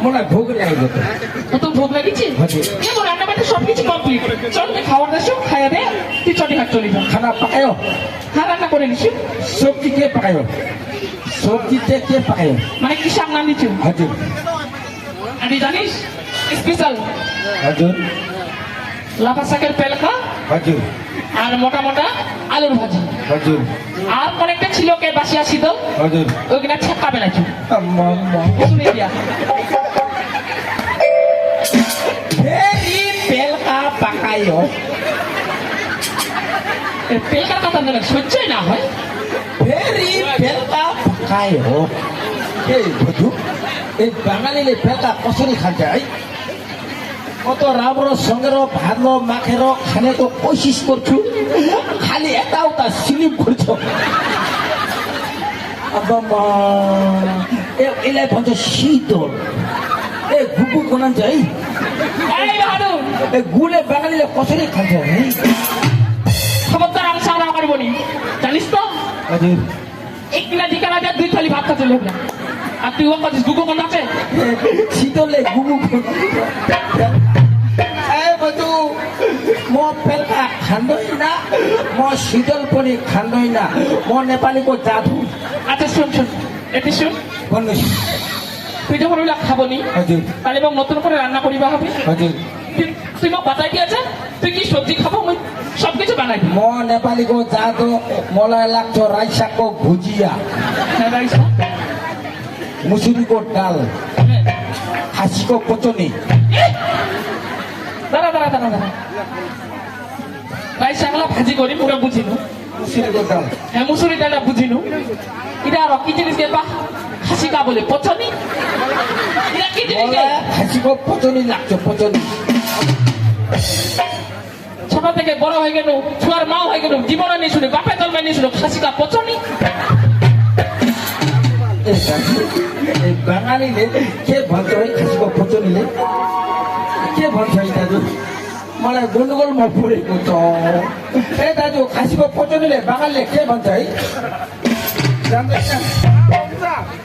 মনে হয় ভোগ লাগবে তো। তো ভোগ লাগিয়েছি কেমন রান্না বান্না সবকিছু কমপ্লিট। চল তুই খাবার দেশ খাইয়া দে, তুই চটি হাট চলে যা। খানা পাকায় হ্যাঁ রান্না করে নিছি। সবজি কে পাকায় সবজিতে কে পাকায় মানে কি সামনা নিচ্ছি হাজুর আমি জানিস স্পেশাল হাজুর লাফা শাকের পেলকা হাজুর আর মোটা মোটা আলুর ভাজি হাজুর আর অনেকটা ছিল কে বাসি আসি তো হাজুর ওইখানে ছেকাবে নাকি আম্মা শুনে দিয়া ভেরি পেলকা পাকায় পেলকার কথা না সহ্যই না হয়। ভেরি পেলকা পাকায় এই বধু এই বাঙালিলে পেলকা কচুরি খা যায় কত রামর সঙ্গের ভালো মাখের খানে তো কোশিস করছু খালি এটাও তা স্লিপ করছো এলাই পঞ্চ শীতল এ গুপু কোনান যাই এ গুলে বাঙালিলে কচুরি খা যায় খবরদার আমি সামনে আমার বলি জানিস তো এক কিনা দিকে রাজা 2 থালি ভাত খাতে লোক আর তুই ও কাজ গুগো কোন আছে শীতলে গুগু বধু মো পেলকা খান্দই না মো শীতল পরি খান্দই না মো নেপালি কো জাদু আচ্ছা শুন শুন এটি শুন তুই যখন ওইলা খাবনি তাহলে এবং নতুন করে রান্না করিবা হবে তুই মো বাতাই কি আছে তুই কি সবজি খাবো মই সবকিছু বানাই মো নেপালি কো জাদু মলাই লাগছো রাইসা কো ভুজিয়া রাইসা মুসুরি কো ডাল হাসি কো কচুনি দাঁড়া দাঁড়া দাঁড়া দাঁড়া রাইসা গুলা ভাজি করি পুরো বুঝিনু মুসুরি কো ডাল হ্যাঁ মুসুরি ডালটা বুঝিনু এটা আর কি জিনিস কে বা হাসি কা বলে পচনি এটা কি জিনিস হাসি কো পচনি লাগছো পচনি ছোট থেকে বড় হয়ে গেল ছুয়ার মাও হয়ে গেল জীবনে নিয়ে শুনে বাপে জন্মে নিয়ে শুনে হাসি কা পচনি এই বাঙালিলে কে ভালো হয় হাসি কো পচনিলে কে ভালো হয় দাদু মানে গন্ডগোল মপুরে করতো এ দাদু হাসি কো পচনিলে বাঙালিলে কে ভালো হয় জানতে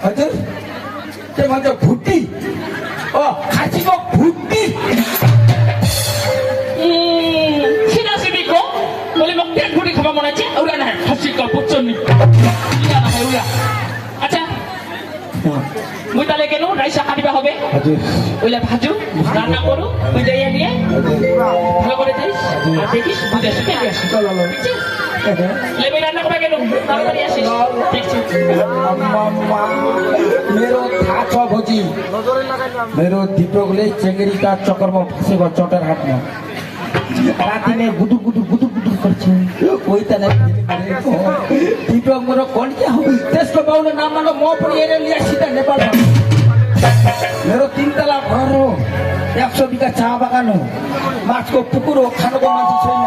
হাজুর কে ভালো ভুট্টি ও হাসি কো ভুট্টি সিনাসিবি কো বলে মোক পেট ভুটি খাবা মনে আছে ওরা না হাসি কা পচনি ইয়া না হয় ওরা আচ্ছা মুই তাহলে কেন রাইসা কাটিবা হবে ওইলা ভাজু রান্না করু তুই যাইয়া নিয়ে ভালো করে যাইস আর দেখিস বুঝে শুকে আসিস লেবে রান্না করবে কেন তাড়াতাড়ি আসিস দেখছি मेरो था छ भोजी मेरो दीपकले चेंगरी का चक्कर में फंसे गयो चौटर हाट में राती में गुदुर गुदुर गुदुर गुदुर करछे कोई तना दीपक मोर कोन क्या हो त्यसको बाउले नाम मानो म पनि हेरे लिया सीधा नेपाल मेरो 3 तला घर हो 100 बिघा चहा बगान हो माछको पुकुर हो खानको मान्छे छैन